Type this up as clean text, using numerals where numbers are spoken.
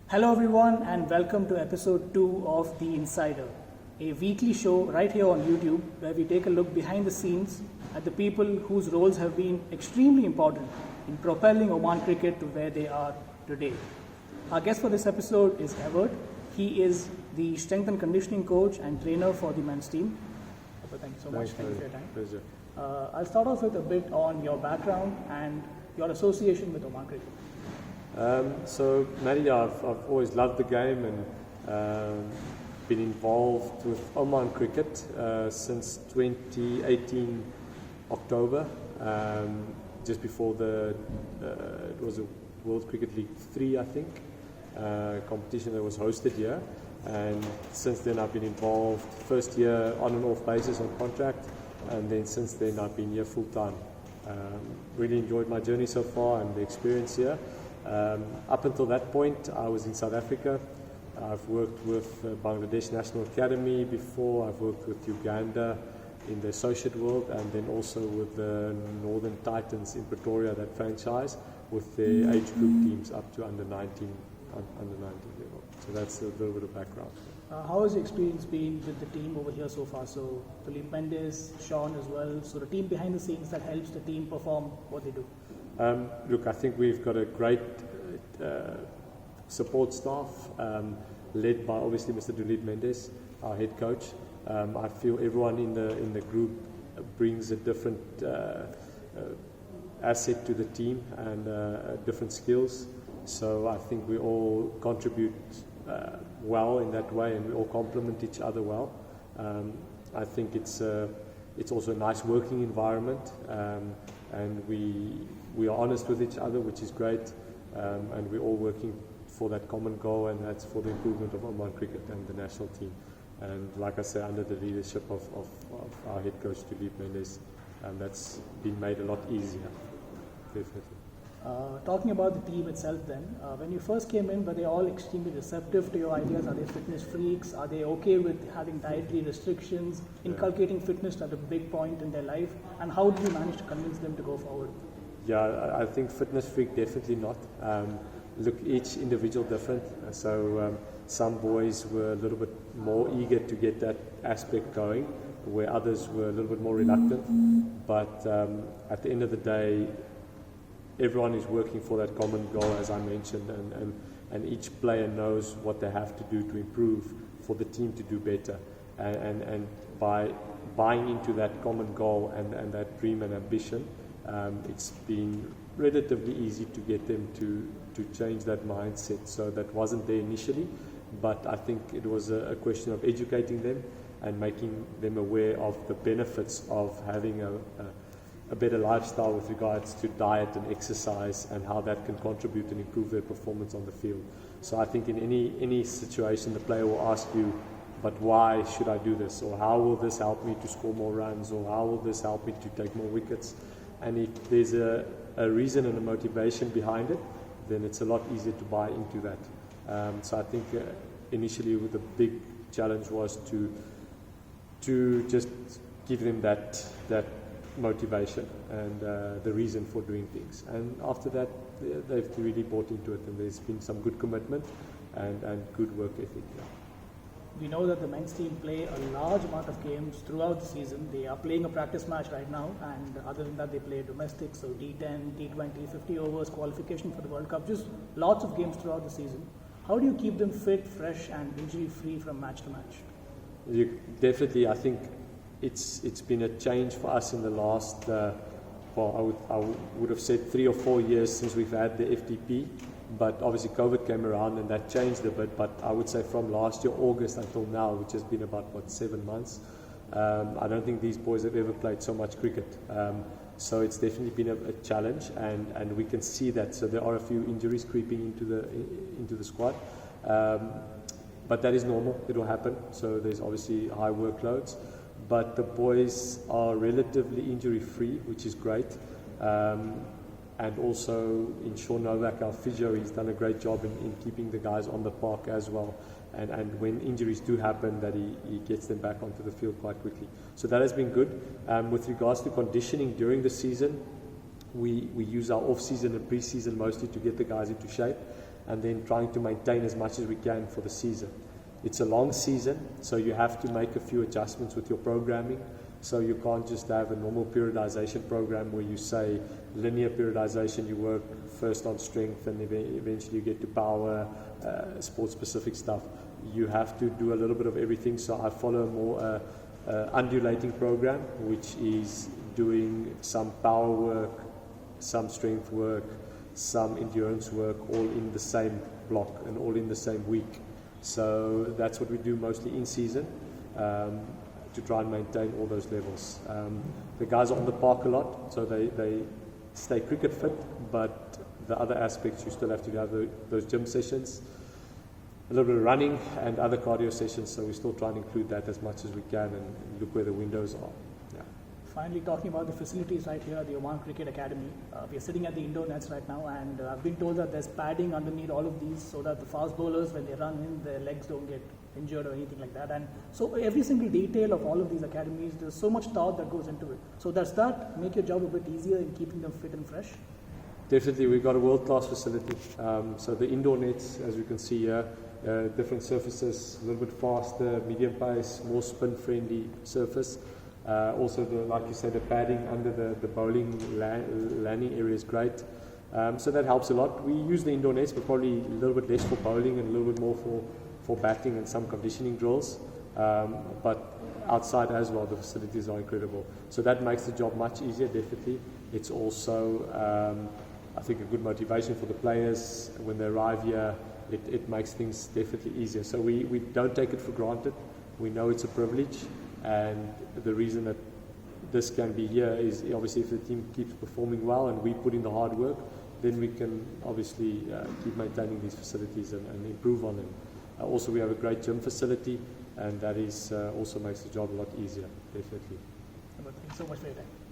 Hello, everyone, and welcome to episode 2 of The Insider, a weekly show right here on YouTube where we take a look behind the scenes at the people whose roles have been extremely important in propelling Oman cricket to where they are today. Our guest for this episode is Evert. He is the strength and conditioning coach and trainer for the men's team. Evert, thank you so much. Thank you for your time. Pleasure. I'll start off with a bit on your background and your association with Oman cricket. So, Maddie, I've always loved the game and been involved with Oman cricket since 2018 October, just before it was a World Cricket League 3, I think, competition that was hosted here. And since then I've been involved, first year on and off basis on contract, and then since then I've been here full time. Really enjoyed my journey so far and the experience here. Up until that point, I was in South Africa. I've worked with Bangladesh National Academy before. I've worked with Uganda in the associate world, and then also with the Northern Titans in Pretoria, that franchise, with their age group teams up to under 19 level. So that's a little bit of background. How has your experience been with the team over here so far? So Philippe Mendes, Sean as well. So the team behind the scenes that helps the team perform what they do. Look, I think we've got a great support staff, led by obviously Mr. Philippe Mendes, our head coach. I feel everyone in the group brings a different asset to the team and different skills. So I think we all contribute well in that way, and we all complement each other well. I think it's also a nice working environment, and we are honest with each other, which is great, and we're all working for that common goal, and that's for the improvement of Oman cricket and the national team. And like I say, under the leadership of our head coach, Philippe Mendes, that's been made a lot easier, definitely. Talking about the team itself then, when you first came in, were they all extremely receptive to your ideas? Are they fitness freaks? Are they okay with having dietary restrictions? Inculcating fitness at a big point in their life? And how did you manage to convince them to go forward? Yeah, I think fitness freak, definitely not. Look, each individual different. So some boys were a little bit more eager to get that aspect going, where others were a little bit more reluctant. But at the end of the day, everyone is working for that common goal, as I mentioned, and each player knows what they have to do to improve for the team to do better. And by buying into that common goal and that dream and ambition, it's been relatively easy to get them to change that mindset. So that wasn't there initially, but I think it was a question of educating them and making them aware of the benefits of having a better lifestyle with regards to diet and exercise, and how that can contribute and improve their performance on the field. So I think in any situation, the player will ask you, but why should I do this? Or how will this help me to score more runs? Or how will this help me to take more wickets? And if there's a reason and a motivation behind it, then it's a lot easier to buy into that. So I think initially the big challenge was to just give them that motivation and the reason for doing things. And after that, they've really bought into it, and there's been some good commitment and good work ethic. Yeah. We know that the men's team play a large amount of games throughout the season. They are playing a practice match right now, and other than that, they play domestic, so D10, T20, 50 overs, qualification for the World Cup, just lots of games throughout the season. How do you keep them fit, fresh, and injury-free from match to match? Definitely, I think it's been a change for us in the last, I would have said 3 or 4 years since we've had the FTP. But obviously COVID came around and that changed a bit. But I would say from last year, August, until now, which has been about, 7 months, I don't think these boys have ever played so much cricket. So it's definitely been a challenge, and we can see that. So there are a few injuries creeping into the squad. But that is normal, it will happen. So there's obviously high workloads. But the boys are relatively injury-free, which is great. And also in Sean Novak, our physio, he's done a great job in keeping the guys on the park as well. And when injuries do happen, that he gets them back onto the field quite quickly. So that has been good. With regards to conditioning during the season, we use our off-season and pre-season mostly to get the guys into shape. and then trying to maintain as much as we can for the season. It's a long season, so you have to make a few adjustments with your programming. So you can't just have a normal periodization program where you say linear periodization, you work first on strength and eventually you get to power, sport-specific stuff. You have to do a little bit of everything, so I follow a more undulating program, which is doing some power work, some strength work, some endurance work, all in the same block and all in the same week. So that's what we do mostly in season, to try and maintain all those levels. The guys are on the park a lot, so they stay cricket fit, but the other aspects you still have to have those gym sessions, a little bit of running and other cardio sessions, so we still try and include that as much as we can and look where the windows are. Yeah. Finally, talking about the facilities right here at the Oman Cricket Academy. We are sitting at the indoor nets right now, and I've been told that there's padding underneath all of these so that the fast bowlers, when they run in, their legs don't get injured or anything like that. And so every single detail of all of these academies, there's so much thought that goes into it. So does that make your job a bit easier in keeping them fit and fresh? Definitely, we've got a world-class facility. So the indoor nets, as you can see here, different surfaces, a little bit faster, medium pace, more spin-friendly surface. Also, like you said, the padding under the bowling landing area is great. So that helps a lot. We use the indoor nets, but probably a little bit less for bowling and a little bit more for batting and some conditioning drills. But outside as well, the facilities are incredible. So that makes the job much easier, definitely. It's also, I think, a good motivation for the players when they arrive here. It makes things definitely easier. So we don't take it for granted. We know it's a privilege, and the reason that this can be here is obviously if the team keeps performing well and we put in the hard work, then we can obviously keep maintaining these facilities and improve on them. Also, we have a great gym facility, and that is also makes the job a lot easier, definitely. Thanks so much for your time.